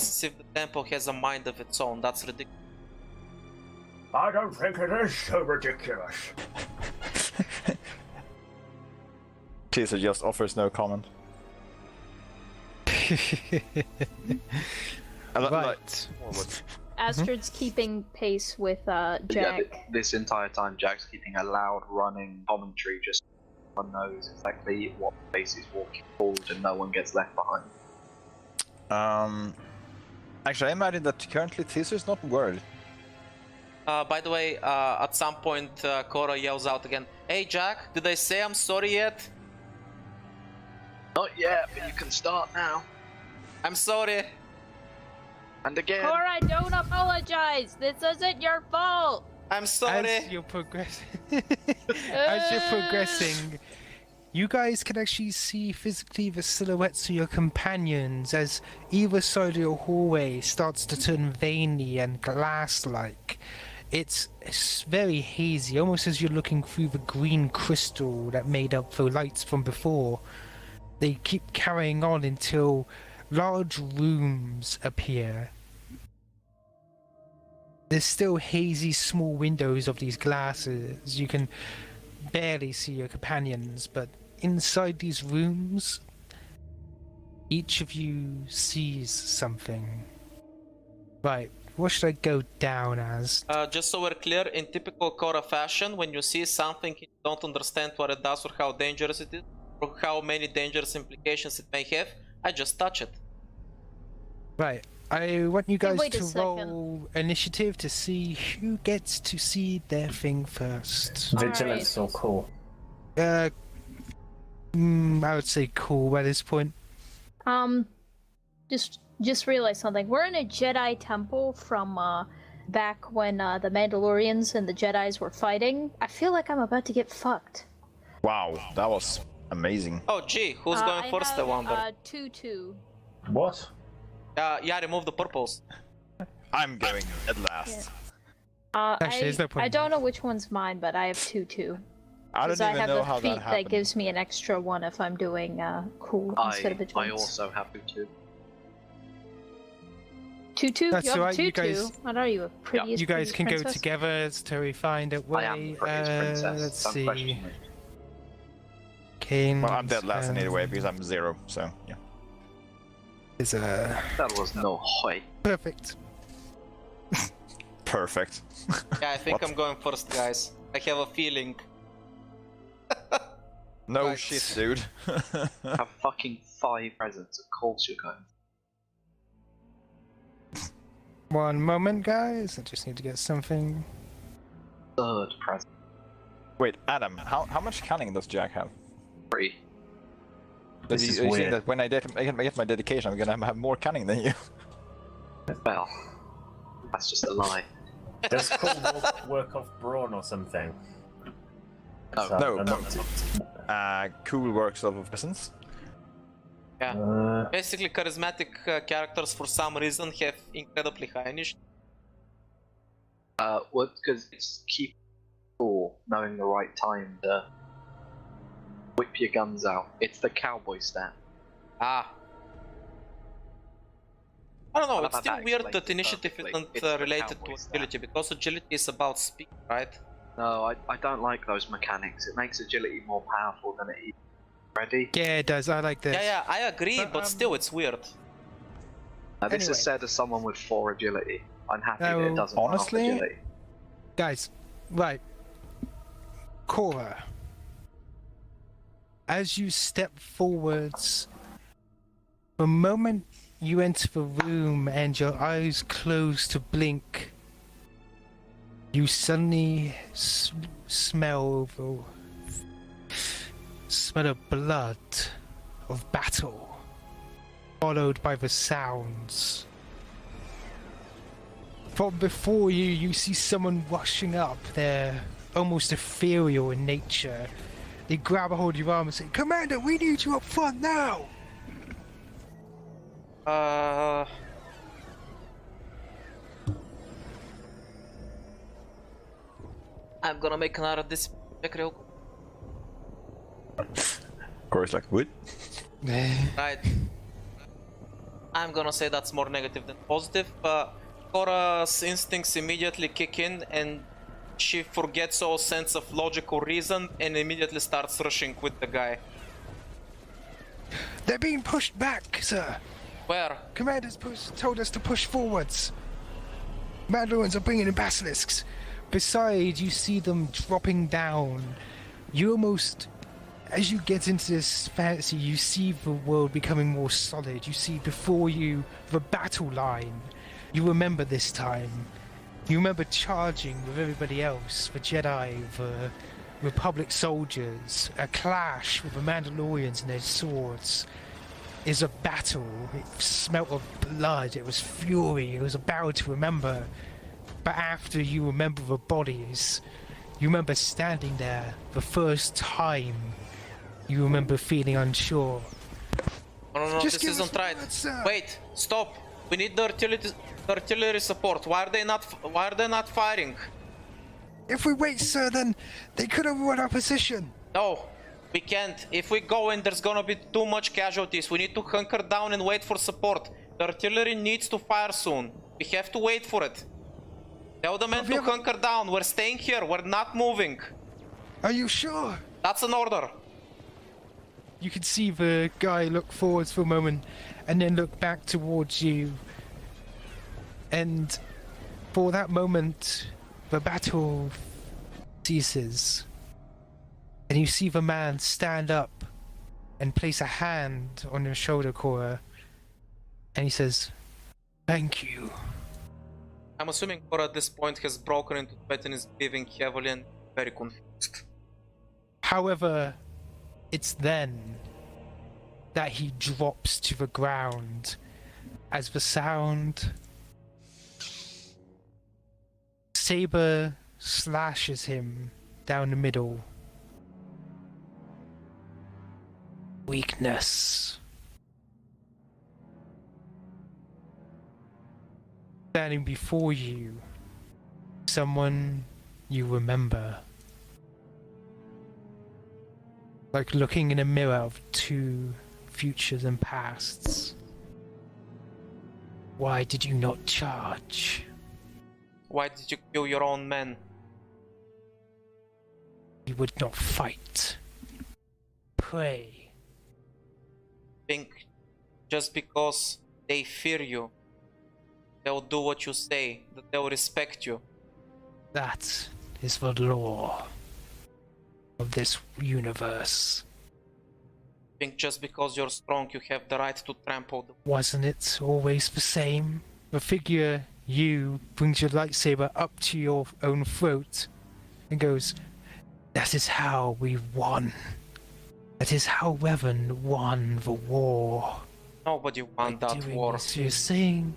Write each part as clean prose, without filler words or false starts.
as if the temple has a mind of its own. That's ridiculous. I don't think it is so ridiculous. Caesar just offers no comment. Right. Astrid's keeping pace with Jack. Yeah, this entire time Jack's keeping a loud running commentary, just one knows exactly what pace he's walking forward and no one gets left behind. Actually, I imagine that currently Caesar's not worried. By the way, at some point, Cora yells out again, "Hey Jack, did I say I'm sorry yet?" Not yet, but you can start now. I'm sorry. And again. Cora, don't apologize! This isn't your fault! I'm sorry. As you're progressing, you guys can actually see physically the silhouettes of your companions as either side of your hallway starts to turn veiny and glass-like. It's very hazy, almost as you're looking through the green crystal that made up the lights from before. They keep carrying on until large rooms appear. There's still hazy small windows of these glasses. You can barely see your companions, but inside these rooms, each of you sees something. Right, what should I go down as? Just so we're clear, in typical Cora fashion, when you see something you don't understand what it does or how dangerous it is, or how many dangerous implications it may have, I just touch it. Right, I want you guys wait a to second. roll initiative to see who gets to see their thing first. Vigilance or cool? I would say cool by this point. Just realized something. We're in a Jedi temple from back when the Mandalorians and the Jedis were fighting. I feel like I'm about to get fucked. Wow, that was amazing. Oh gee, who's going first, I wonder? 2-2. What? Yeah, remove the purples. I'm going at last. Actually, there's no point I in don't know which one's mine, but I have 2-2. I don't Because I even have know the how feat that happened. that gives me an extra one if I'm doing cool instead of I vigilance. also have to. 2-2? That's You have alright, 2-2? you guys- I know you were prettiest You guys can princess. go together to we find a way. I am the prettiest princess. Let's Don't see. question me. Kains, Well, I'm dead last anyway because I'm 0, so yeah. Is That was no way. perfect. Perfect. Yeah, I think What? I'm going first, guys. I have a feeling. No Right. shit, dude. Have fucking 5 presents, of course you're going. One moment, guys. I just need to get something. 3rd present. Wait, Adam, how much cunning does Jack have? 3. Does This he, is are you saying weird. that when I get my dedication, I'm gonna have more cunning than you? Well, that's just a lie. Does cool work off brawn or something? No. So, No. I'm not- Cool works off of presence. Basically, charismatic characters for some reason have incredibly high initiative. Well, because it's keep cool, knowing the right time to whip your guns out. It's the cowboy stat. Ah. I don't know, Well, it's that still weird explains that it initiative perfectly. isn't It's the related to cowboy stat. agility, because agility is about speed, right? No, I don't like those mechanics. It makes agility more powerful than it is already. Yeah, it does. I like this. Yeah, I agree, but still, it's weird. Now, this Anyway. is said as someone with 4 agility. I'm happy that No, it doesn't honestly- run off agility. Guys, right. Cora. As you step forwards, the moment you enter the room and your eyes close to blink, you suddenly smell of blood, of battle, followed by the sounds. From before you, you see someone rushing up. They're almost ethereal in nature. They grab a hold of your arm and say, "Commander, we need you up front now!" I'm gonna make another this check real quick. Of course, like, what? Right. I'm gonna say that's more negative than positive. Kora's instincts immediately kick in and she forgets all sense of logical reason and immediately starts rushing with the guy. They're being pushed back, sir. Where? Commanders told us to push forwards. Mandalorians are bringing in basilisks. Besides, you see them dropping down. You almost, as you get into this fantasy, you see the world becoming more solid. You see before you the battle line. You remember this time. You remember charging with everybody else, the Jedi, the Republic soldiers, a clash with the Mandalorians and their swords. Is a battle. It smelt of blood. It was fury. It was a battle to remember. But after you remember the bodies, you remember standing there the first time. You remember feeling unsure. No, Just this isn't right. Wait, stop. We need the artillery support. Why are they not firing? If we wait, sir, then they could overrun our position. No, we can't. If we go in, there's gonna be too much casualties. We need to hunker down and wait for support. The artillery needs to fire soon. We have to wait for it. Tell the men to hunker down. We're staying here. We're not moving. Are you sure? That's an order. You can see the guy look forwards for a moment and then look back towards you. And for that moment, the battle ceases. And you see the man stand up and place a hand on your shoulder, Cora. And he says, "Thank you." I'm assuming Cora at this point has broken into sweat and is breathing heavily and very confused. However, it's then that he drops to the ground as the sound saber slashes him down the middle. Weakness. Standing before you, someone you remember. Like looking in a mirror of two futures and pasts. Why did you not charge? Why did you kill your own men? You would not fight. Pray. Think just because they fear you, they'll do what you say, that they'll respect you. That is the law of this universe. Think just because you're strong, you have the right to trample them. Wasn't it always the same? The figure you brings your lightsaber up to your own throat and goes, "That is how we won. That is how Revan won the war." Nobody won By that doing war. this, you're saying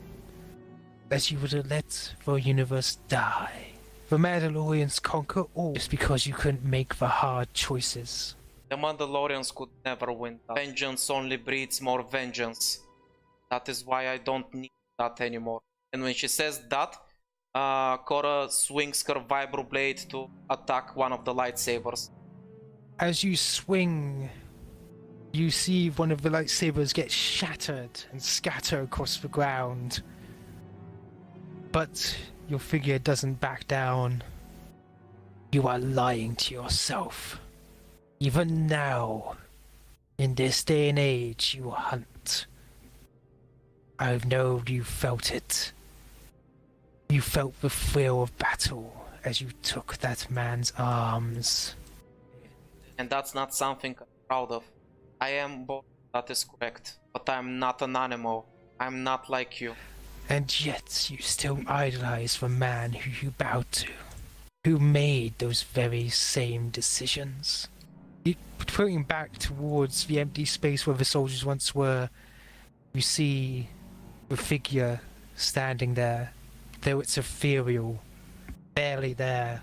that you would have let the universe die. The Mandalorians conquer all just because you couldn't make the hard choices. The Mandalorians could never win that. Vengeance only breeds more vengeance. That is why I don't need that anymore. And when she says that, Cora swings her vibroblade to attack one of the lightsabers. As you swing, you see one of the lightsabers get shattered and scatter across the ground. But your figure doesn't back down. You are lying to yourself. Even now, in this day and age, you hunt. I know you felt it. You felt the thrill of battle as you took that man's arms. And that's not something I'm proud of. I am both, that is correct. But I'm not an animal. I'm not like you. And yet you still idolize the man who you bowed to, who made those very same decisions. Pointing back towards the empty space where the soldiers once were, you see the figure standing there, though it's ethereal, barely there.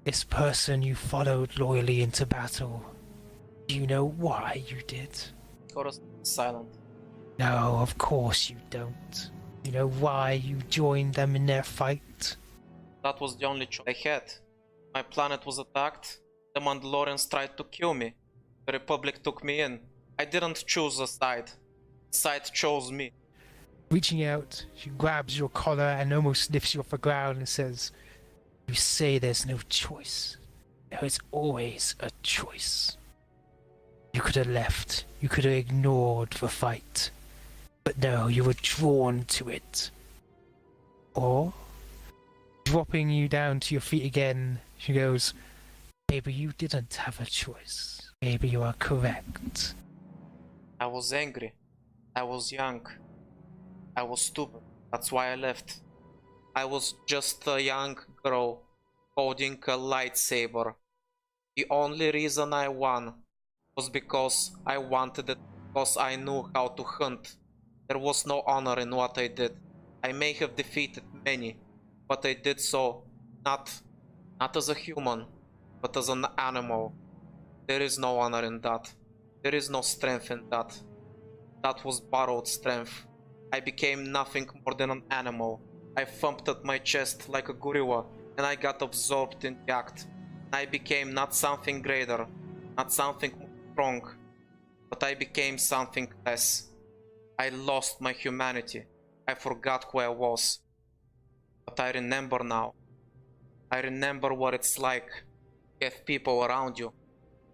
This person you followed loyally into battle. Do you know why you did? Cora's silent. No, of course you don't. You know why you joined them in their fight? That was the only choice I had. My planet was attacked. The Mandalorians tried to kill me. The Republic took me in. I didn't choose a side. The side chose me. Reaching out, she grabs your collar and almost lifts you off the ground and says, "You say there's no choice. There is always a choice. You could have left. You could have ignored the fight. But no, you were drawn to it." Or, dropping you down to your feet again, she goes, "Maybe you didn't have a choice. Maybe you are correct." I was angry. I was young. I was stupid. That's why I left. I was just a young girl holding a lightsaber. The only reason I won was because I wanted it, because I knew how to hunt. There was no honor in what I did. I may have defeated many, but I did so not as a human, but as an animal. There is no honor in that. There is no strength in that. That was borrowed strength. I became nothing more than an animal. I thumped at my chest like a gorilla, and I got absorbed in the act. I became not something greater, not something more strong, but I became something less. I lost my humanity. I forgot who I was. But I remember now. I remember what it's like to have people around you.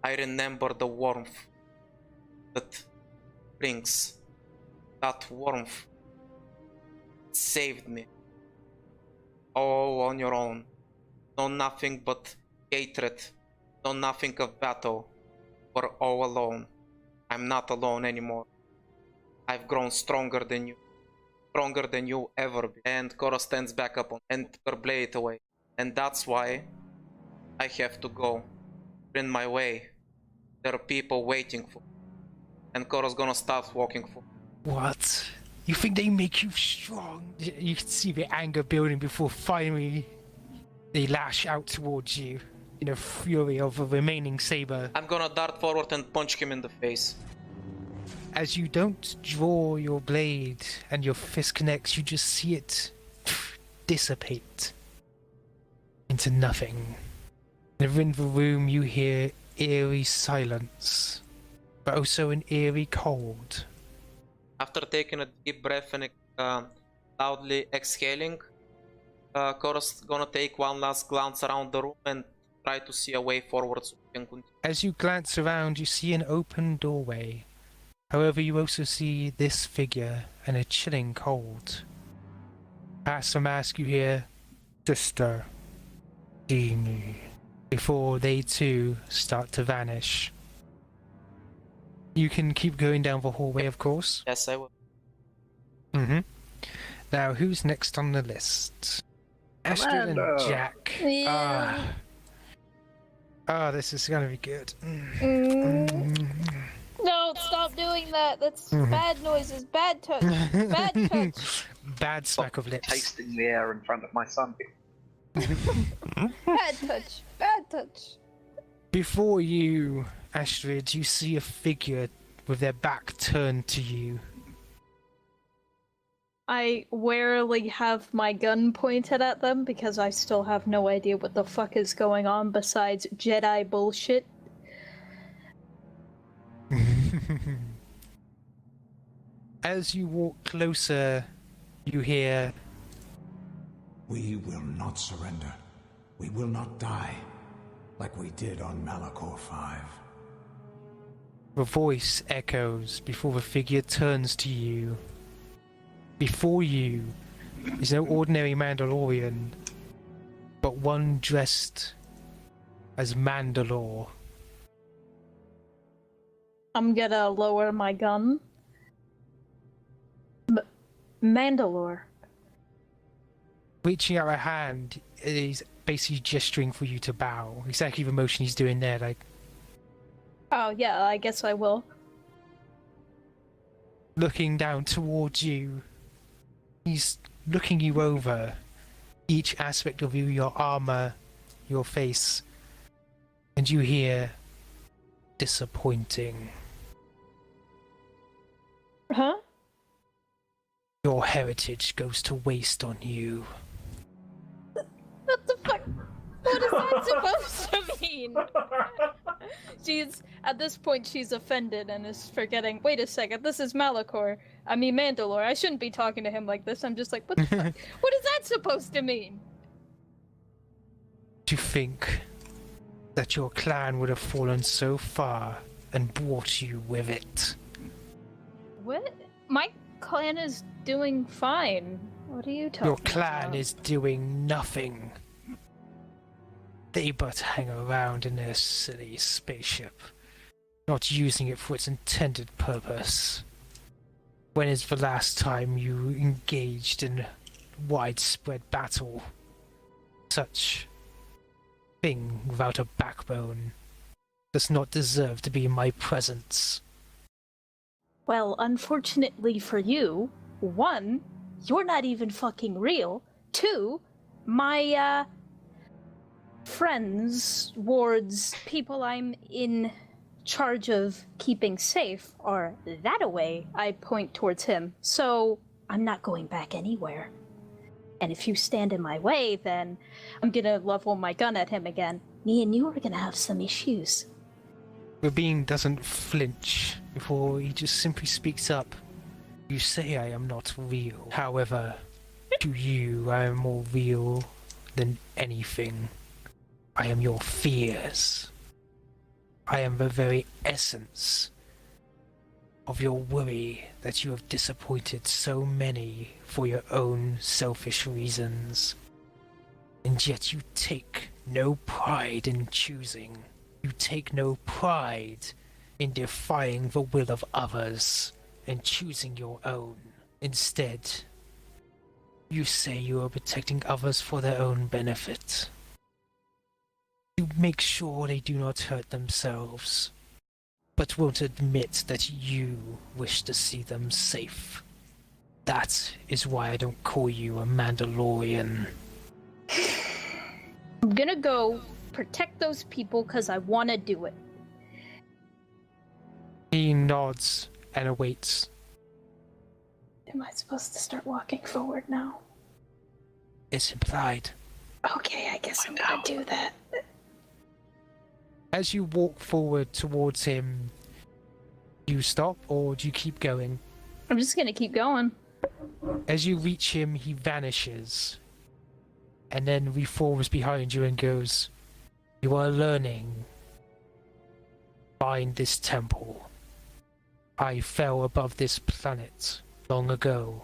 I remember the warmth that brings. That warmth saved me. All on your own. No nothing but hatred. No nothing of battle. We're all alone. I'm not alone anymore. I've grown stronger than you. Stronger than you ever be. And Korra stands back up and her blade away. And that's why I have to go. In my way. There are people waiting for me. And Korra's gonna start walking for me. What? You think they make you strong? You can see the anger building before finally they lash out towards you in a fury of a remaining saber. I'm gonna dart forward and punch him in the face. As you don't draw your blade and your fist connects, you just see it dissipate into nothing. And in the room you hear eerie silence, but also an eerie cold. After taking a deep breath and loudly exhaling, Korra's gonna take one last glance around the room and try to see a way forward so we can continue. As you glance around, you see an open doorway. However, you also see this figure and a chilling cold. Past the mask, you hear, "Sister, see me," before they too start to vanish. You can keep going down the hallway, of course. Yes, I will. Now, who's next on the list? Astrid and Jack. Yeah. This is gonna be good. No, stop doing that. That's bad noises. Bad touch. Bad touch. Bad smack of lips. Tasting the air in front of my son. Bad touch. Bad touch. Before you, Astrid, you see a figure with their back turned to you. I warily have my gun pointed at them because I still have no idea what the fuck is going on besides Jedi bullshit. As you walk closer, you hear, We will not surrender. We will not die, like we did on Malachor 5. the voice echoes before the figure turns to you. Before you is no ordinary Mandalorian, but one dressed as Mandalore. I'm gonna lower my gun. Mandalore. Reaching out a hand, he's basically gesturing for you to bow. Exactly the motion he's doing there, like Oh yeah, I guess I will. looking down towards you. He's looking you over, each aspect of you, your armor, your face, and you hear disappointing. Huh? Your heritage goes to waste on you. What the fuck? What is that supposed to mean? At this point, she's offended and is forgetting. Wait a second, this is Malachor. I mean, Mandalore, I shouldn't be talking to him like this. I'm just like, what the fuck? What is that supposed to mean? To think that your clan would have fallen so far and brought you with it. What? My clan is doing fine. What are you talking Your about? clan is doing nothing. They but hang around in their silly spaceship, not using it for its intended purpose. When is the last time you engaged in widespread battle? Such thing without a backbone does not deserve to be in my presence. Well, unfortunately for you, 1, you're not even fucking real. 2, my, friends, wards, people I'm in charge of keeping safe are that-a-way. I point towards him. So, I'm not going back anywhere. And if you stand in my way, then I'm gonna level my gun at him again. Me and you are gonna have some issues. The being doesn't flinch before he just simply speaks up. You say I am not real. However, to you I am more real than anything. I am your fears. I am the very essence of your worry that you have disappointed so many for your own selfish reasons. And yet you take no pride in choosing. You take no pride in defying the will of others and choosing your own. Instead, you say you are protecting others for their own benefit. You make sure they do not hurt themselves, but won't admit that you wish to see them safe. That is why I don't call you a Mandalorian. I'm gonna go protect those people because I want to do it. He nods and awaits. Am I supposed to start walking forward now? It's implied. Okay, I guess I'm gonna do that. As you walk forward towards him, do you stop or do you keep going? I'm just gonna keep going. As you reach him, he vanishes, and then reforms behind you and goes, "You are learning. Find this temple. I fell above this planet long ago.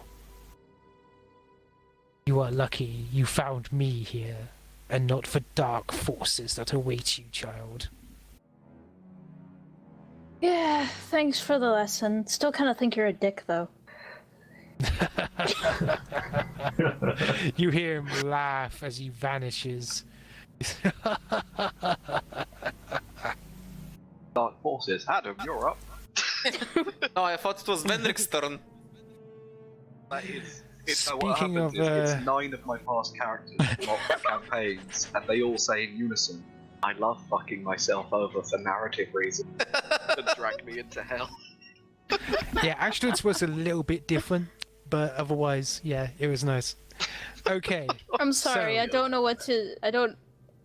You are lucky you found me here, and not the dark forces that await you, child." Yeah, thanks for the lesson. Still kind of think you're a dick, though. You hear him laugh as he vanishes. Dark forces. Adam, you're up. No, I thought it was Vendrick's turn. That is. So what Speaking happens of, is it's 9 of my past characters from campaigns, and they all say in unison, "I love fucking myself over for narrative reasons," and drag me into hell. Yeah, Astrid's was a little bit different, but otherwise, yeah, it was nice. Okay. I'm sorry, So- I don't know what to.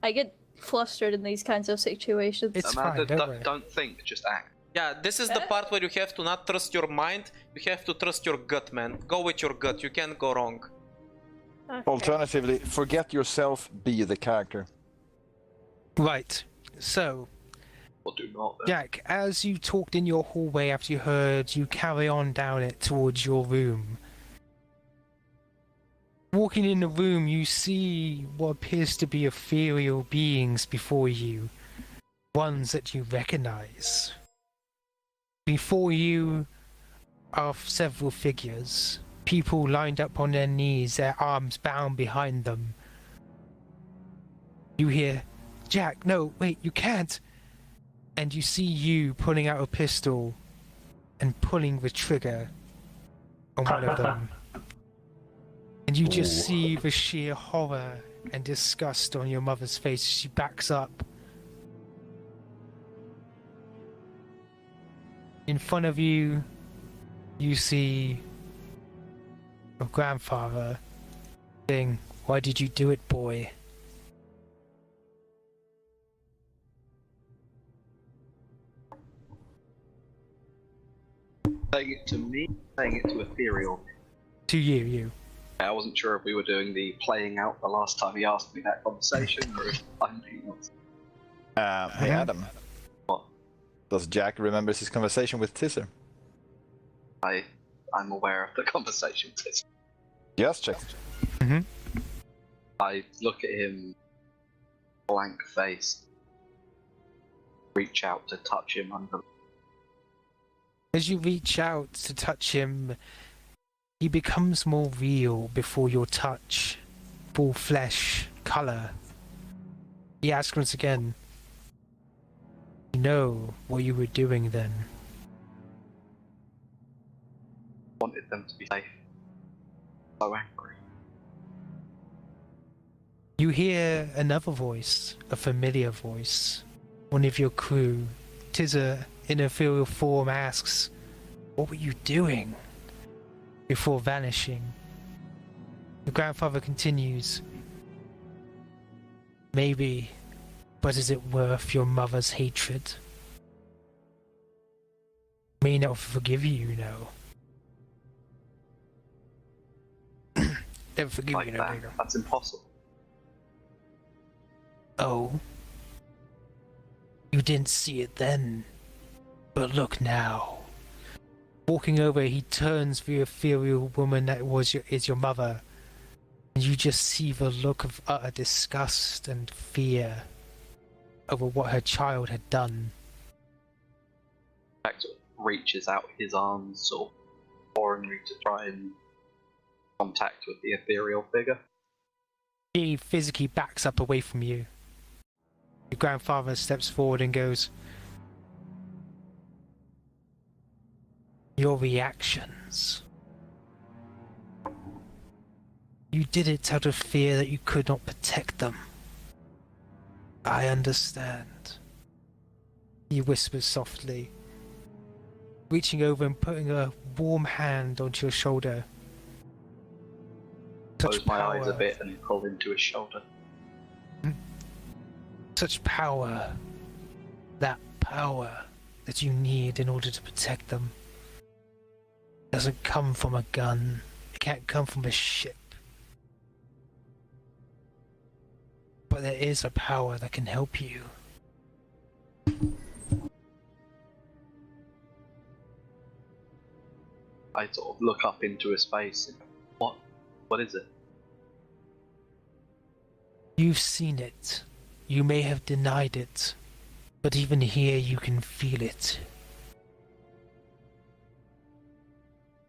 I get flustered in these kinds of situations. It's Amanda, fine, don't worry. don't think, just act. Yeah, this is the part where you have to not trust your mind, you have to trust your gut, man. Go with your gut, you can't go wrong. Okay. Alternatively, forget yourself, be the character. Right. So, Or do not. Then. Jack, as you talked in your hallway after you heard, you carry on down it towards your room. Walking in the room, you see what appears to be ethereal beings before you. Ones that you recognize. Before you are several figures. People lined up on their knees, their arms bound behind them. You hear, "Jack, no, wait, you can't." And you see you pulling out a pistol and pulling the trigger on one of them. And you just see the sheer horror and disgust on your mother's face as she backs up. In front of you, you see your grandfather saying, "Why did you do it, boy?" Saying it to me, saying it to Ethereal. To you. I wasn't sure if we were doing the playing out the last time he asked me that conversation, or if I'm being honest. Hey Adam, What? does Jack remembers his conversation with Tisser? I'm aware of the conversation. Just check. I look at him, blank face, reach out to touch him under. As you reach out to touch him, he becomes more real before your touch. Full flesh, colour. He asks once again, "You know what you were doing then?" Wanted them to be safe. So angry. You hear another voice, a familiar voice. One of your crew, Tizza, in ethereal form, asks, "What were you doing?" Before vanishing. The grandfather continues, "Maybe, but is it worth your mother's hatred? May not forgive you, you know." Never forgive Like you, no, that. nigga. That's impossible. Oh. You didn't see it then. But look now. Walking over, he turns to the ethereal woman that is your mother. And you just see the look of utter disgust and fear over what her child had done. Jack sort of reaches out his arms, sort of boringly, to try and contact with the ethereal figure. He physically backs up away from you. Your grandfather steps forward and goes, "Your reactions. You did it out of fear that you could not protect them. I understand." He whispers softly, reaching over and putting a warm hand onto your shoulder. Close my eyes a bit and pull into his shoulder. Such power. That power that you need in order to protect them. Doesn't come from a gun. It can't come from a ship. But there is a power that can help you. I sort of look up into his face and go, What is it? You've seen it. You may have denied it. But even here you can feel it.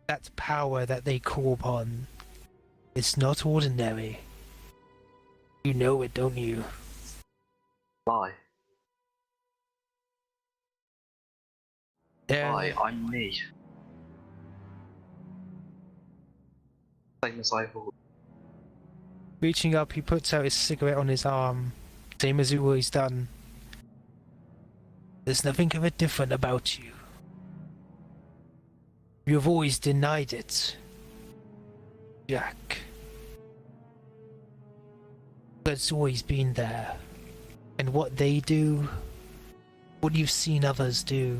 That power that they call upon is not ordinary. You know it, don't you? Lie. There, Lie, I'm me. Same as I've always. reaching up, he puts out his cigarette on his arm, same as he always done. There's nothing ever different about you. You've always denied it, Jack. But it's always been there. And what they do, what you've seen others do,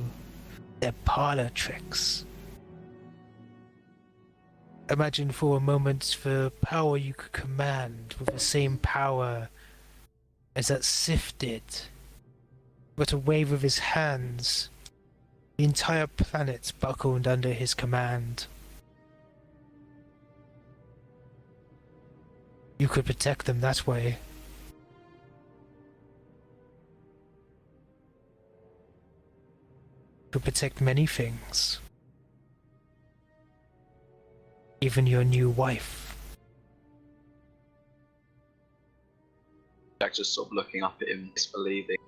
they're parlor tricks. Imagine for a moment the power you could command with the same power as that Sith did. But a wave of his hands, the entire planet buckled under his command. You could protect them that way. You could protect many things. Even your new wife. Jack's just sort of looking up at him, disbelieving.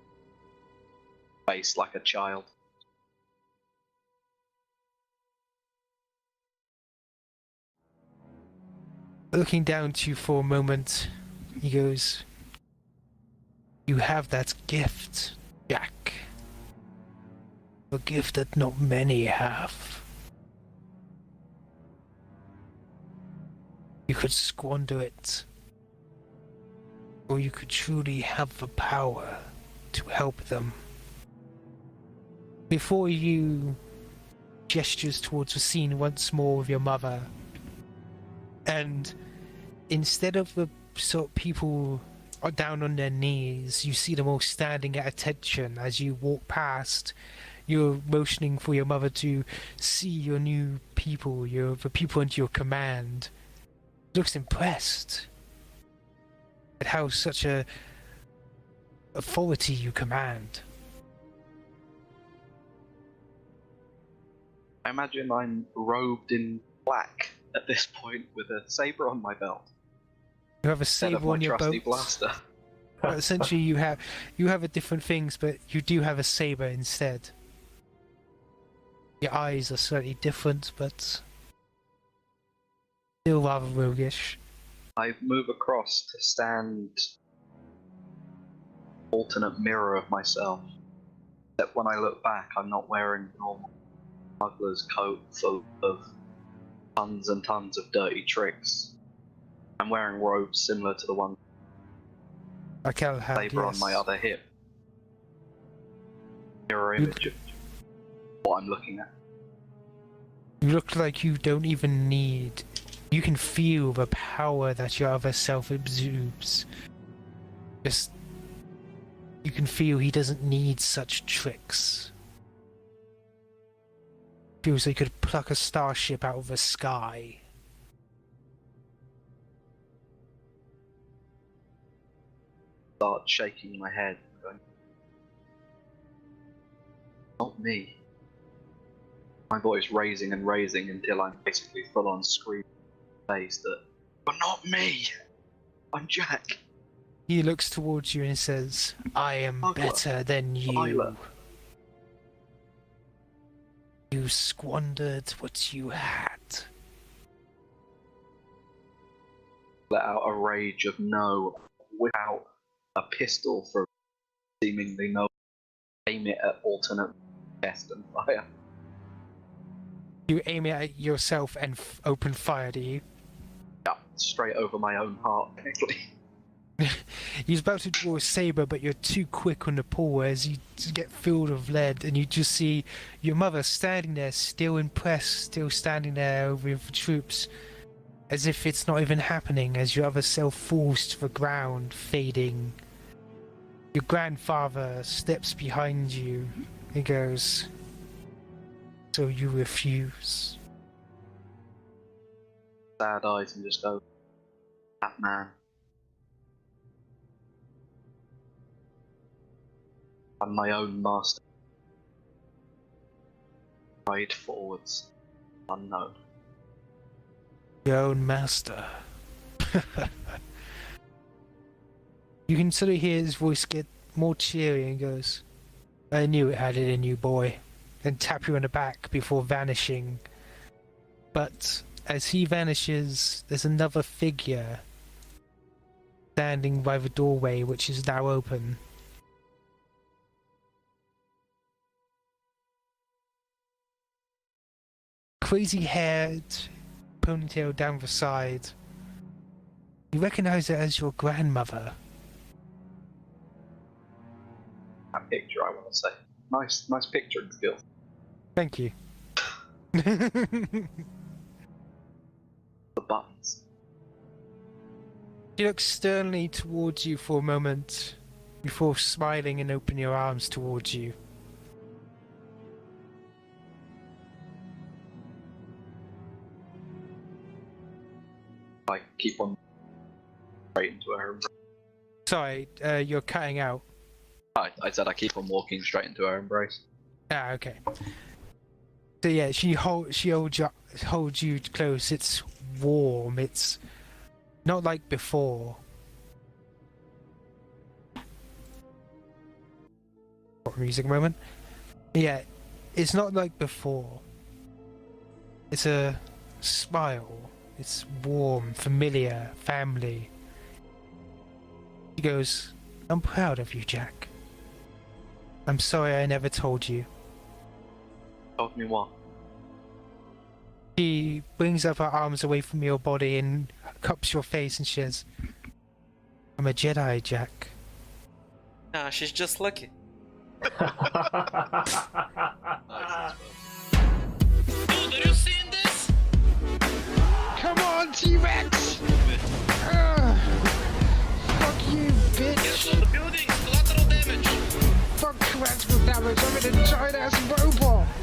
Face like a child. Looking down to you for a moment, he goes, "You have that gift, Jack. A gift that not many have. You could squander it, or you could truly have the power to help them. Before you gestures towards the scene once more with your mother. And instead of the sort of people down on their knees, you see them all standing at attention as you walk past. You're motioning for your mother to see your new people, the people under your command. Looks impressed at how such a authority you command. I imagine I'm robed in black at this point with a saber on my belt. You have a Instead of saber my on your trusty boat. blaster. But essentially, you have a different things, but you do have a saber instead. Your eyes are slightly different, but still rather roguish. I move across to stand alternate mirror of myself. Except when I look back, I'm not wearing the normal smuggler's coat full of tons and tons of dirty tricks. I'm wearing robes similar to the one Raquel had, saber on my other hip. Mirror image of what I'm looking at. You look like you don't even need. You can feel the power that your other self exudes. Just. You can feel he doesn't need such tricks. Feels like he could pluck a starship out of the sky. Start shaking my head, going, not me. My voice raising and raising until I'm basically full on screaming in face that, but not me! I'm Jack! He looks towards you and says, I am Smuggler. better than you. Pilot. You squandered what you had. Let out a rage of no, whip out a pistol for seemingly no, aim it at alternate chest and fire. You aim it at yourself and open fire, do you? Yeah, straight over my own heart, technically. He's about to draw a saber, but you're too quick on the pull as you get filled with lead, and you just see your mother standing there, still impressed, still standing there with the troops, as if it's not even happening, as your other self falls to the ground, fading. Your grandfather steps behind you and goes, so you refuse? Sad eyes and just go, that man. I'm my own master. Ride forwards, unknown. Your own master. You can sort of hear his voice get more cheery and goes, I knew it had it in you, boy. And tap you on the back before vanishing. But as he vanishes, there's another figure standing by the doorway, which is now open. Crazy haired, ponytail down the side. You recognize it as your grandmother. That picture, I want to say. Nice picturing skills. Thank you. The buttons. She looks sternly towards you for a moment, before smiling and opening your arms towards you. I keep on straight into her embrace. Sorry, you're cutting out. I said I keep on walking straight into her embrace. Ah, okay. So yeah, she holds you close. It's warm. It's not like before. Music moment. Yeah, it's not like before. It's a smile. It's warm, familiar, family. He goes, I'm proud of you, Jack. I'm sorry I never told you. Told me what? She brings up her arms away from your body and cups your face and says, I'm a Jedi, Jack. Nah, she's just lucky. T-Rex! Fuck you, bitch! Get on the building, collateral damage. Fuck collateral damage, I'm an giant ass robot!